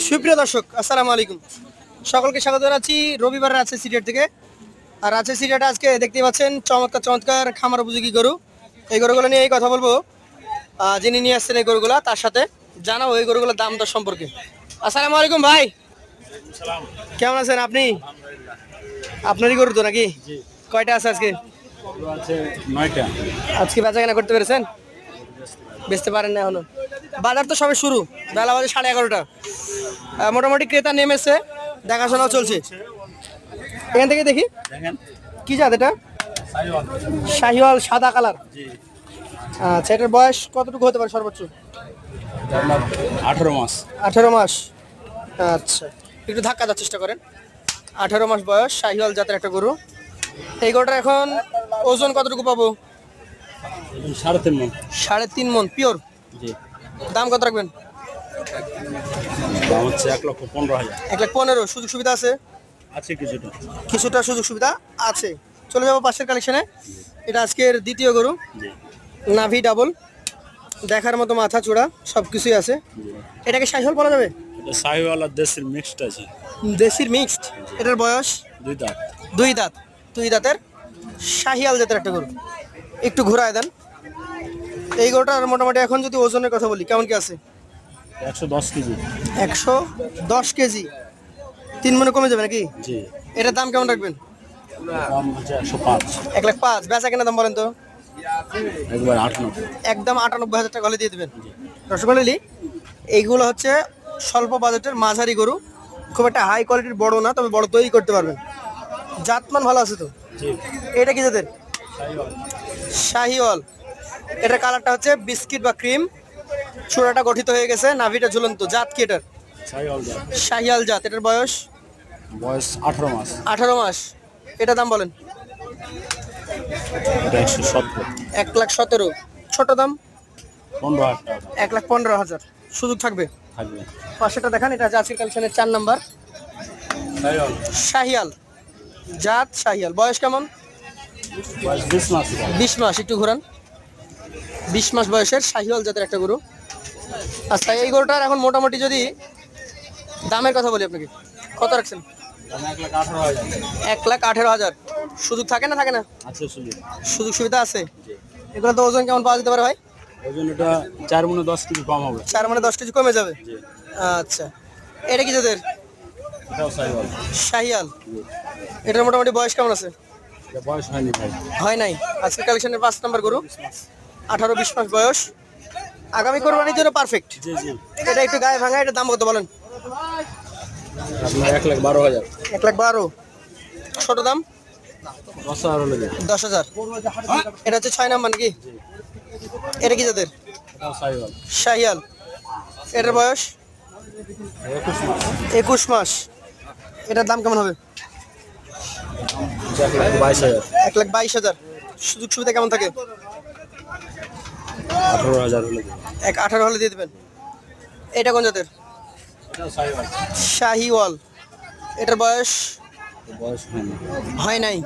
সুপ্রিয় দর্শক, আসসালামু আলাইকুম। সকলকে স্বাগত জানাচ্ছি রবিবারের রাজশাহী সিরিয়াট থেকে। আর রাজশাহী সিরিয়াটে আজকে দেখতে পাচ্ছেন চমৎকার চমৎকার খামার উপযোগী গরু। এই গরুগুলো নিয়ে কথা বলবো, যিনি নিয়ে আসছেন এই গরুগুলা, তার সাথে জানাবো এই গরুগুলোর দাম দর সম্পর্কে। আসসালামু আলাইকুম ভাই, কেমন আছেন আপনি? আপনারই গরু তো নাকি? কয়টা আছে আজকে? আজকে বেচা কেনা করতে পেরেছেন? বেচতে পারেন না এখনো? বাজার তো সবে শুরু, বেলা বাজে 11:30। মোটামুটি ক্রেতা নেমেছে, দেখাশোনাও চলছে। এখান থেকে দেখি কি জাত এটা? শাহিওয়াল, সাদা কালার। আচ্ছা, এটার বয়স কতটুকু হতে পারে সর্বোচ্চ? 18 মাস। 18 মাস। আচ্ছা, একটু ধাক্কা দেওয়ার চেষ্টা করেন। 18 মাস বয়স, শাহিওয়াল জাতের একটা গরু। এই গরুটার এখন ওজন কতটুকু পাবো? 3.5 মণ। 3.5 মণ পিওর। জি। দাম কত রাখবেন? দাম হচ্ছে 1,15,000। 1,15,000। সুযোগ সুবিধা আছে? আছে কিছুটা। কিছুটা সুযোগ সুবিধা আছে। চলে যাবো পাশের কালেকশনে। এটা আজকের দ্বিতীয় গরু। জি। নাভি ডাবল, দেখার মতো মাথা চূড়া সব কিছুই আছে। এটাকে শাহিওয়াল বলা যাবে? এটা শাহিওয়াল আর দেশির মিক্সড আছে। দেশির মিক্সড। এটার বয়স 2 দাঁত। 2 দাঁত। 2 দাঁতের শাহিয়াল জাতের একটা গরু। একটু ঘুরায় দেন। এই গরুটার মোটামুটি এখন যদি ওজনের কথা বলি, কেমন কি আছে? 110 কেজি। 110 কেজি। 3 মণে কমে যাবে নাকি? জি। এটার দাম কেমন রাখবেন? দাম হচ্ছে 105। 1,05,000। বেচা কেনা দাম বলেন তো? একবার 98। একদম 98,000 টাকা হলে দিয়ে দেবেন। দর্শক মণ্ডলী, এইগুলো হচ্ছে স্বল্প বাজেটের মাঝারি গরু, খুব একটা হাই কোয়ালিটির বড় না, তবে বড় তৈরি করতে পারবেন। জাতমান ভালো আছে তো? জি। এটা কি জাতের? শাহিওয়াল। শাহিওয়াল। এটার কালারটা হচ্ছে বিস্কিট বা ক্রিম, চূড়াটা গঠিত হয়ে গেছে, নাভিটা ঝুলন্ত। জাত কি এটার? শাহিওয়াল জাত। শাহিয়াল জাত। এটার বয়স? বয়স 18 মাস। 18 মাস। এটা দাম বলেন? এটা 117। 1,17,000। ছোট দাম? 15,000 টাকা 1,15,000। সুযোগ থাকবে? থাকবে। পাশেটা দেখান। এটা আছে আজকের কালেকশনের 4 নাম্বার। শাহিওয়াল। শাহিয়াল জাত, শাহিয়াল। বয়স কেমন? বয়স 20 মাস। 20 মাস। একটু ঘুরান। 20 মাস বয়সের শাহিওয়াল জাতের একটা গরু। আচ্ছা, এই গরুটার এখন মোটামুটি যদি দামের কথা বলি, আপনাকে কত রাখছেন? দাম 1,18,000। 1,18,000। সুযোগ থাকে না থাকে না? আছে সুযোগ। সুযোগ সুবিধা আছে। এগুলো তো ওজন কেমন পাওয়া যেতে পারে ভাই? ওজন এটা 4 মণে 10 কেজি কম হবে। 4 মানে 10 কেজি কমে যাবে। জি। আচ্ছা, এটা কি জাতের? এটাও শাহিওয়াল। শাহিয়াল। এটার মোটামুটি বয়স কেমন আছে? এটা বয়স হয়নি ভাই। হয় নাই। আজকের কালেকশনের 5 নাম্বার গরু। 18-20 মাস বয়স। আগামী কোরবানির জন্য পারফেক্ট। জি জি। এটা একটু গায়ে ভাঙা। এটার দাম কত বলেন? আপনার 1,12,000। 1,12,000। ছোট দাম? 10,000 হলে দেবে। 10,000। এটা হচ্ছে 6 নাম্বার নাকি? এটা কি জাতের? এটাও শাহিওয়াল। শাহিয়াল। এটার বয়স? 21 মাস। 21 মাস। এটার দাম কেমন হবে? 1,22,000। 1,22,000। সুযোগ সুবিধা কেমন থাকে? 18,000 হলে দেবে। 1,18 হলে দিয়ে দেবেন। এটা কোন জাতের? এটাও শাহিওয়াল। শাহিওয়াল। এটার বয়স? বয়স হয়নি। হয় নাই।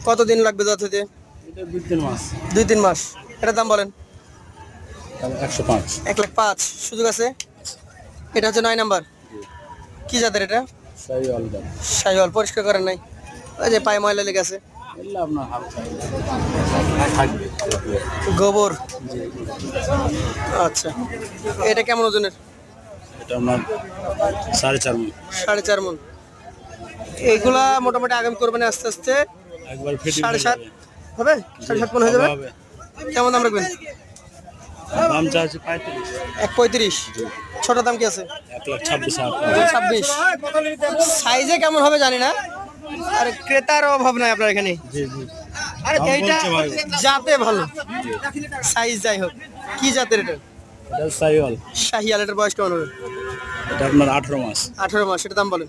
কতদিন লাগবে দাঁত হতে? এটা 2-3 মাস। 2-3 মাস। এটার দাম বলেন? তাহলে 105। 1,05,000। সুযোগ আছে। এটা হচ্ছে 9 নাম্বার। কি জাতের এটা? শাহিওয়াল দাম। শাহিওয়াল। পরিষ্কার করেন নাই? ওই যে পায়ে ময়লা লেগে আছে। এগুলো আপনার হালকা থাকবে। গোবর। আচ্ছা, এটা কেমন ওজনের? এটা আপনার 4.5 মণ। 4.5 মণ। এইগুলা মোটামুটি আগামী কোরবানি আস্তে আস্তে একবার ফিটিং 7.5 হবে। 7.5 মণ হয়ে যাবে। কেমন দাম রাখবেন? দাম চাইছে 35। 1,35,000। ছোট দাম কি আছে? 1,26,000। 26। সাইজে কেমন হবে জানি না, আর ক্রেতার অভাব নাই আপনার এখানে। জি জি। এইটা জাতে ভালো, সাইজ যাই হোক। কি জাতের এটা? এটা শাহিওয়াল। শাহিয়াল। এটার বয়স কেমন হবে? এটা আপনার 18 মাস। 18 মাস। এটার দাম বলেন?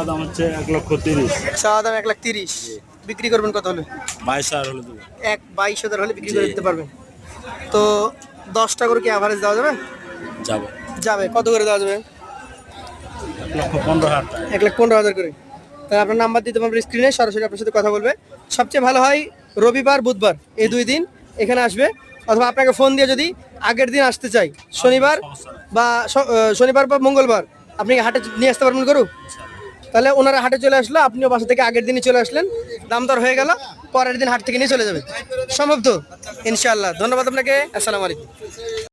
দাম হচ্ছে 1,30,000। চাওয়া দাম 1,30,000। বিক্রি করবেন কত হলে? 22,000 হলে দেবো। 22,000 হলে বিক্রি করে দিতে পারবেন। তো 10টা করে কি অ্যাভারেজ দেওয়া যাবে? যাবে। যাবে। কত করে দেওয়া যাবে? 1,15,000 টাকা। 1,15,000 করে। তাহলে আপনার নাম্বার দিতে পারবেন স্ক্রিনে, সরাসরি আপনার সাথে কথা বলবে। সবচেয়ে ভালো হয় রবিবার বুধবার এই 2 দিন এখানে আসবে, অথবা আপনাকে ফোন দিয়ে যদি আগের দিন আসতে চাই, শনিবার বা শনিবার বা মঙ্গলবার আপনি হাটে নিয়ে আসতে পারবেন গরু? তাহলে ওনারা হাটে চলে আসলো, আপনিও বাসা থেকে আগের দিনই চলে আসলেন, দাম দর হয়ে গেল, পরের দিন হাট থেকে নিয়ে চলে যাবে, সম্ভব তো? ইনশাআল্লাহ। ধন্যবাদ আপনাকে, আসসালামু আলাইকুম।